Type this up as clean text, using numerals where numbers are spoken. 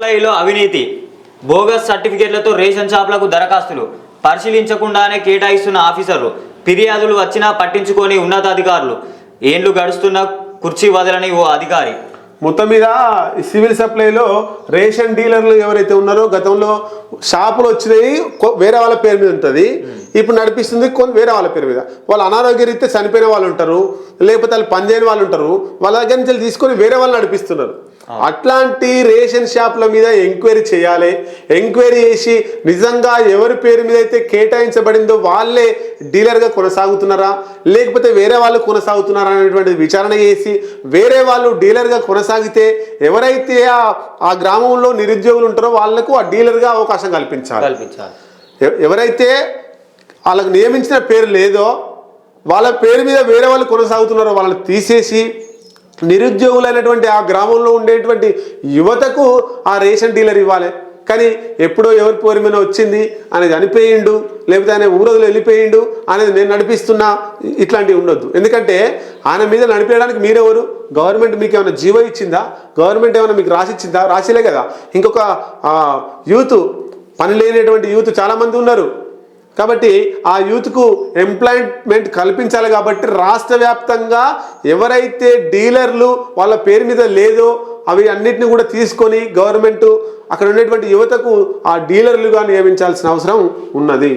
సప్లైలో అవినీతి, bogus సర్టిఫికెట్లతో ration షాపులకు దరఖాస్తులు పరిశీలించకుండానే కేటాయిస్తున్న ఆఫీసర్లు, ఫిర్యాదులు వచ్చినా పట్టించుకొని ఉన్నతాధికారులు, ఏండ్లు గడుస్తున్న కుర్చీ వదలని ఓ అధికారి. మొత్తం మీద సివిల్ సప్లైలో రేషన్ డీలర్లు ఎవరైతే ఉన్నారో గతంలో షాపులు వచ్చినాయి వేరే వాళ్ళ పేరు మీద ఉంటుంది, ఇప్పుడు నడిపిస్తుంది వేరే వాళ్ళ పేరు మీద. వాళ్ళు అనారోగ్య రీత్యా చనిపోయిన వాళ్ళు ఉంటారు, లేకపోతే వాళ్ళు పనిచేయని వాళ్ళు ఉంటారు, వాళ్ళ దగ్గర నుంచి తీసుకొని వేరే వాళ్ళు నడిపిస్తున్నారు. అట్లాంటి రేషన్ షాపుల మీద ఎంక్వైరీ చేయాలి. ఎంక్వైరీ చేసి నిజంగా ఎవరి పేరు మీద అయితే కేటాయించబడిందో వాళ్ళే డీలర్గా కొనసాగుతున్నారా లేకపోతే వేరే వాళ్ళు కొనసాగుతున్నారా అనేటువంటి విచారణ చేసి వేరే వాళ్ళు డీలర్గా కొనసాగితే ఎవరైతే ఆ గ్రామంలో నిరుద్యోగులు ఉంటారో వాళ్లకు ఆ డీలర్గా అవకాశం కల్పించాలి. ఎవరైతే వాళ్ళకు నియమించిన పేరు లేదో వాళ్ళ పేరు మీద వేరే వాళ్ళు కొనసాగుతున్నారో వాళ్ళని తీసేసి నిరుద్యోగులైనటువంటి ఆ గ్రామంలో ఉండేటువంటి యువతకు ఆ రేషన్ డీలర్ ఇవ్వాలి. కానీ ఎప్పుడో ఎవరి పేరు మీద వచ్చింది అనేది చనిపోయిండు, లేకపోతే ఆయన ఊరదులు వెళ్ళిపోయిండు అనేది నేను నడిపిస్తున్నా, ఇట్లాంటివి ఉండొద్దు. ఎందుకంటే ఆయన మీద నడిపేయడానికి మీరెవరు? గవర్నమెంట్ మీకు ఏమైనా జీవో ఇచ్చిందా? గవర్నమెంట్ ఏమైనా మీకు రాసిచ్చిందా? రాసిలే కదా. ఇంకొక యూత్, పని లేనటువంటి యూత్ చాలామంది ఉన్నారు. కాబట్టి ఆ యూత్కు ఎంప్లాయ్మెంట్ కల్పించాలి. కాబట్టి రాష్ట్ర వ్యాప్తంగా ఎవరైతే డీలర్లు వాళ్ళ పేరు మీద లేదో అవి అన్నిటిని కూడా తీసుకొని గవర్నమెంట్ అక్కడ ఉన్నటువంటి యువతకు ఆ డీలర్లుగా నియమించాల్సిన అవసరం ఉన్నది.